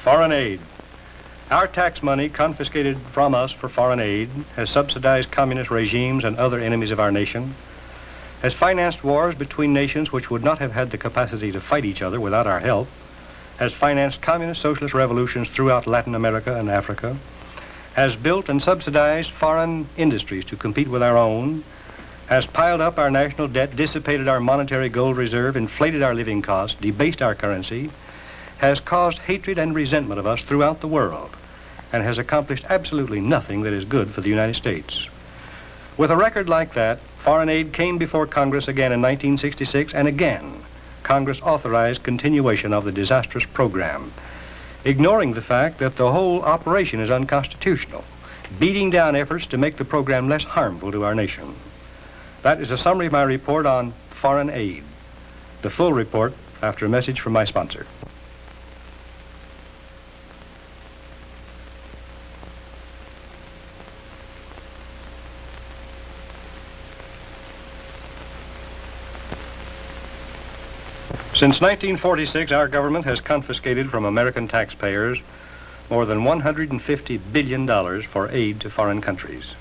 Foreign aid. Our tax money confiscated from us for foreign aid has subsidized communist regimes and other enemies of our nation, has financed wars between nations which would not have had the capacity to fight each other without our help, has financed communist socialist revolutions throughout Latin America and Africa, has built and subsidized foreign industries to compete with our own, has piled up our national debt, dissipated our monetary gold reserve, inflated our living costs, debased our currency, has caused hatred and resentment of us throughout the world, and has accomplished absolutely nothing that is good for the United States. With a record like that, foreign aid came before Congress again in 1966, and again, Congress authorized continuation of the disastrous program, ignoring the fact that the whole operation is unconstitutional, beating down efforts to make the program less harmful to our nation. That is a summary of my report on foreign aid. The full report after a message from my sponsor. Since 1946, our government has confiscated from American taxpayers more than $150 billion for aid to foreign countries.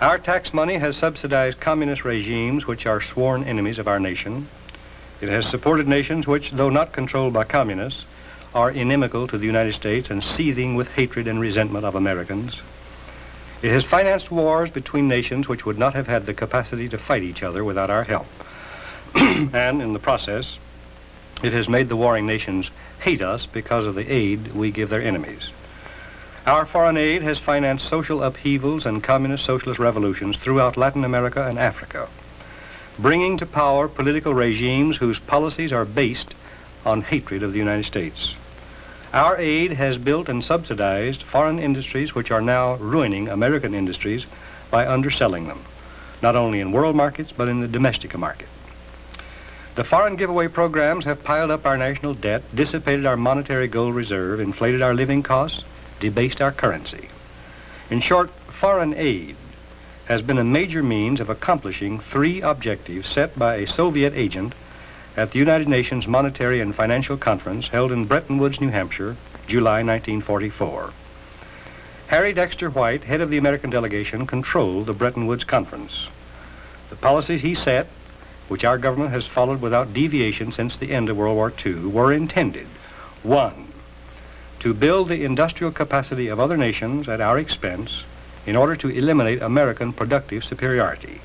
Our tax money has subsidized communist regimes which are sworn enemies of our nation. It has supported nations which, though not controlled by communists, are inimical to the United States and seething with hatred and resentment of Americans. It has financed wars between nations which would not have had the capacity to fight each other without our help. And in the process, it has made the warring nations hate us because of the aid we give their enemies. Our foreign aid has financed social upheavals and communist socialist revolutions throughout Latin America and Africa, bringing to power political regimes whose policies are based on hatred of the United States. Our aid has built and subsidized foreign industries which are now ruining American industries by underselling them, not only in world markets but in the domestic market. The foreign giveaway programs have piled up our national debt, dissipated our monetary gold reserve, inflated our living costs, debased our currency. In short, foreign aid has been a major means of accomplishing three objectives set by a Soviet agent at the United Nations Monetary and Financial Conference held in Bretton Woods, New Hampshire, July 1944. Harry Dexter White, head of the American delegation, controlled the Bretton Woods Conference. The policies he set, which our government has followed without deviation since the end of World War II, were intended, 1, to build the industrial capacity of other nations at our expense in order to eliminate American productive superiority.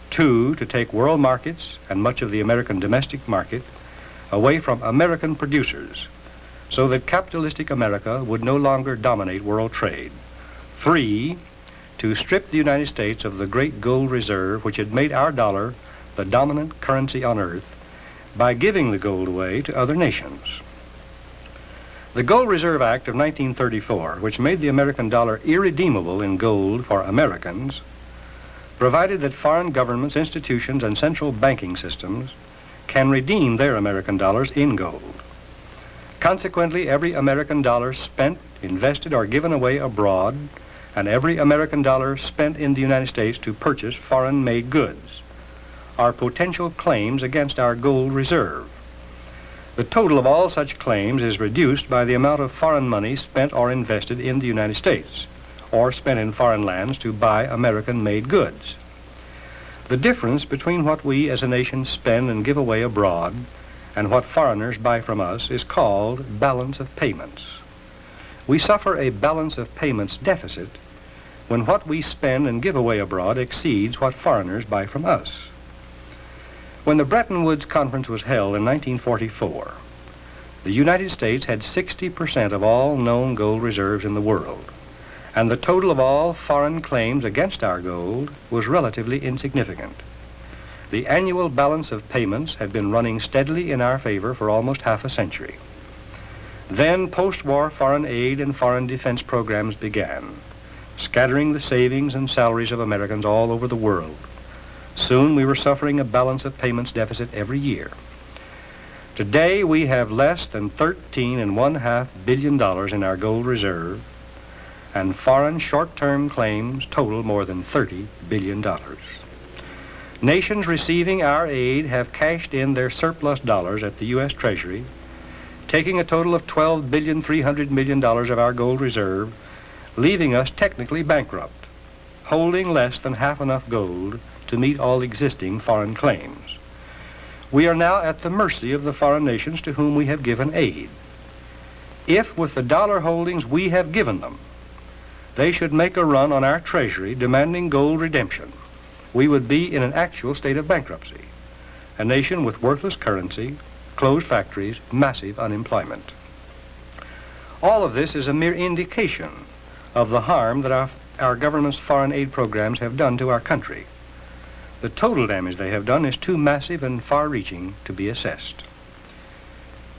2, to take world markets and much of the American domestic market away from American producers so that capitalistic America would no longer dominate world trade. 3, to strip the United States of the great gold reserve which had made our dollar the dominant currency on earth by giving the gold away to other nations. The Gold Reserve Act of 1934, which made the American dollar irredeemable in gold for Americans, provided that foreign governments, institutions, and central banking systems can redeem their American dollars in gold. Consequently, every American dollar spent, invested, or given away abroad, and every American dollar spent in the United States to purchase foreign-made goods are potential claims against our gold reserve. The total of all such claims is reduced by the amount of foreign money spent or invested in the United States, or spent in foreign lands to buy American-made goods. The difference between what we as a nation spend and give away abroad and what foreigners buy from us is called balance of payments. We suffer a balance of payments deficit when what we spend and give away abroad exceeds what foreigners buy from us. When the Bretton Woods Conference was held in 1944, the United States had 60% of all known gold reserves in the world, and the total of all foreign claims against our gold was relatively insignificant. The annual balance of payments had been running steadily in our favor for almost half a century. Then post-war foreign aid and foreign defense programs began, scattering the savings and salaries of Americans all over the world. Soon we were suffering a balance of payments deficit every year. Today we have less than $13.5 billion in our gold reserve, and foreign short-term claims total more than $30 billion. Nations receiving our aid have cashed in their surplus dollars at the U.S. Treasury, taking a total of $12.3 billion of our gold reserve, leaving us technically bankrupt, holding less than half enough gold to meet all existing foreign claims. We are now at the mercy of the foreign nations to whom we have given aid. If, with the dollar holdings we have given them, they should make a run on our treasury demanding gold redemption, we would be in an actual state of bankruptcy, a nation with worthless currency, closed factories, massive unemployment. All of this is a mere indication of the harm that our government's foreign aid programs have done to our country. The total damage they have done is too massive and far-reaching to be assessed.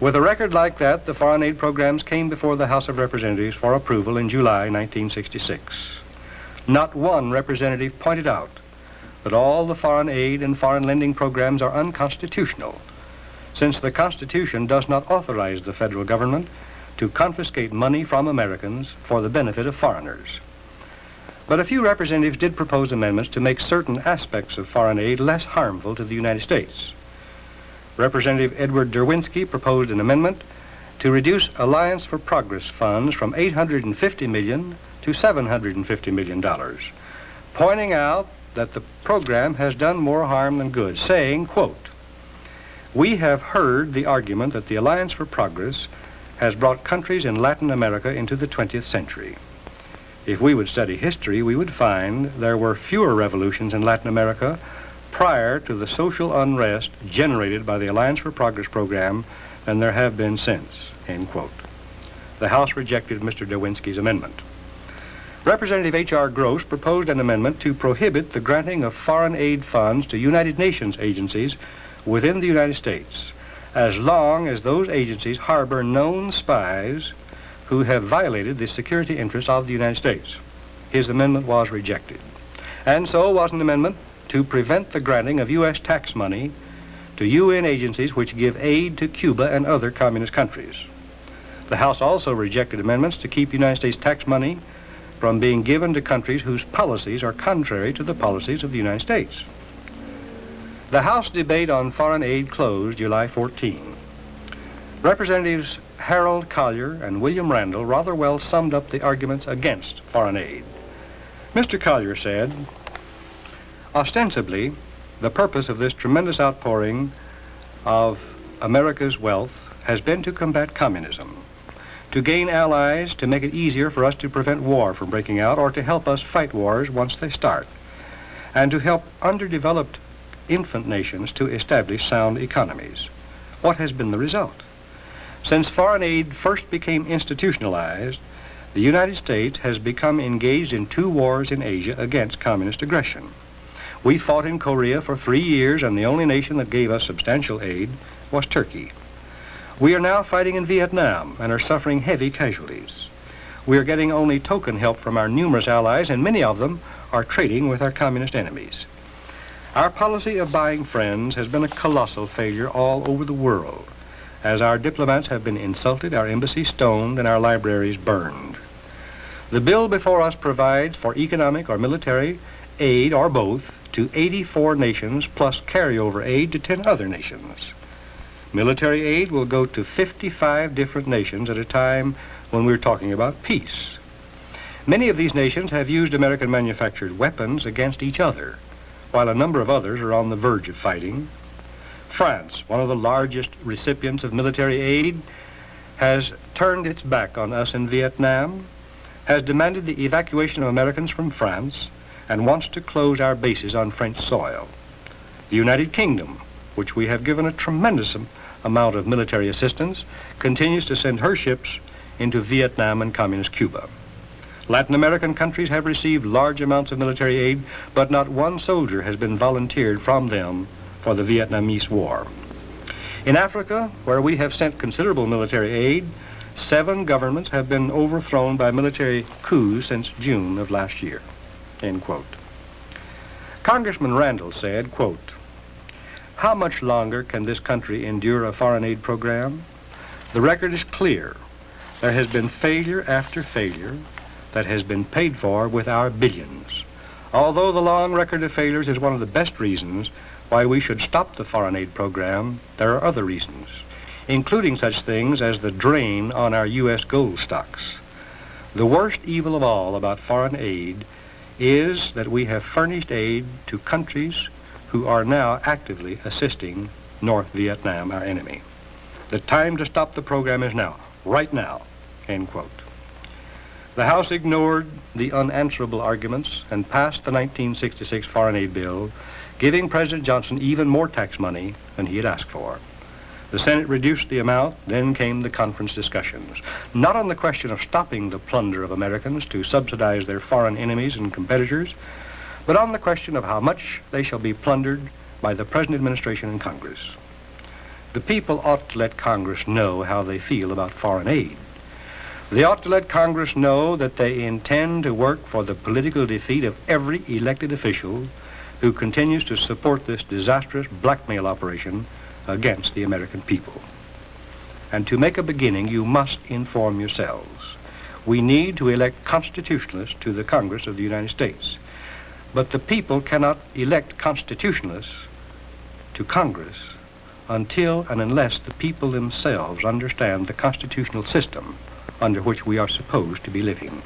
With a record like that, the foreign aid programs came before the House of Representatives for approval in July 1966. Not one representative pointed out that all the foreign aid and foreign lending programs are unconstitutional, since the Constitution does not authorize the federal government to confiscate money from Americans for the benefit of foreigners. But a few representatives did propose amendments to make certain aspects of foreign aid less harmful to the United States. Representative Edward Derwinski proposed an amendment to reduce Alliance for Progress funds from $850 million to $750 million, pointing out that the program has done more harm than good, saying, quote, "We have heard the argument that the Alliance for Progress has brought countries in Latin America into the 20th century. If we would study history, we would find there were fewer revolutions in Latin America prior to the social unrest generated by the Alliance for Progress program than there have been since," end quote. The House rejected Mr. Derwinski's amendment. Representative H.R. Gross proposed an amendment to prohibit the granting of foreign aid funds to United Nations agencies within the United States, as long as those agencies harbor known spies who have violated the security interests of the United States. His amendment was rejected. And so was an amendment to prevent the granting of U.S. tax money to UN agencies which give aid to Cuba and other communist countries. The House also rejected amendments to keep United States tax money from being given to countries whose policies are contrary to the policies of the United States. The House debate on foreign aid closed July 14. Representatives Harold Collier and William Randall rather well summed up the arguments against foreign aid. Mr. Collier said, "Ostensibly, the purpose of this tremendous outpouring of America's wealth has been to combat communism, to gain allies to make it easier for us to prevent war from breaking out or to help us fight wars once they start, and to help underdeveloped infant nations to establish sound economies. What has been the result? Since foreign aid first became institutionalized, the United States has become engaged in 2 wars in Asia against communist aggression. We fought in Korea for 3 years, and the only nation that gave us substantial aid was Turkey. We are now fighting in Vietnam and are suffering heavy casualties. We are getting only token help from our numerous allies, and many of them are trading with our communist enemies. Our policy of buying friends has been a colossal failure all over the world, as our diplomats have been insulted, our embassies stoned, and our libraries burned. The bill before us provides for economic or military aid, or both, to 84 nations plus carryover aid to 10 other nations. Military aid will go to 55 different nations at a time when we're talking about peace. Many of these nations have used American manufactured weapons against each other, while a number of others are on the verge of fighting. France, one of the largest recipients of military aid, has turned its back on us in Vietnam, has demanded the evacuation of Americans from France, and wants to close our bases on French soil. The United Kingdom, which we have given a tremendous amount of military assistance, continues to send her ships into Vietnam and communist Cuba. Latin American countries have received large amounts of military aid, but not one soldier has been volunteered from them for the Vietnamese War. In Africa, where we have sent considerable military aid, 7 governments have been overthrown by military coups since June of last year," end quote. Congressman Randall said, quote, "How much longer can this country endure a foreign aid program? The record is clear. There has been failure after failure that has been paid for with our billions. Although the long record of failures is one of the best reasons why we should stop the foreign aid program, there are other reasons. including such things as the drain on our U.S. gold stocks. The worst evil of all about foreign aid is that we have furnished aid to countries who are now actively assisting North Vietnam, our enemy. The time to stop the program is now, right now, end quote. The House ignored the unanswerable arguments and passed the 1966 Foreign Aid Bill, giving President Johnson even more tax money than he had asked for. The Senate reduced the amount, then came the conference discussions, not on the question of stopping the plunder of Americans to subsidize their foreign enemies and competitors, but on the question of how much they shall be plundered by the present administration and Congress. The people ought to let Congress know how they feel about foreign aid. They ought to let Congress know that they intend to work for the political defeat of every elected official who continues to support this disastrous blackmail operation against the American people. And to make a beginning, you must inform yourselves. We need to elect constitutionalists to the Congress of the United States. But the people cannot elect constitutionalists to Congress until and unless the people themselves understand the constitutional system under which we are supposed to be living.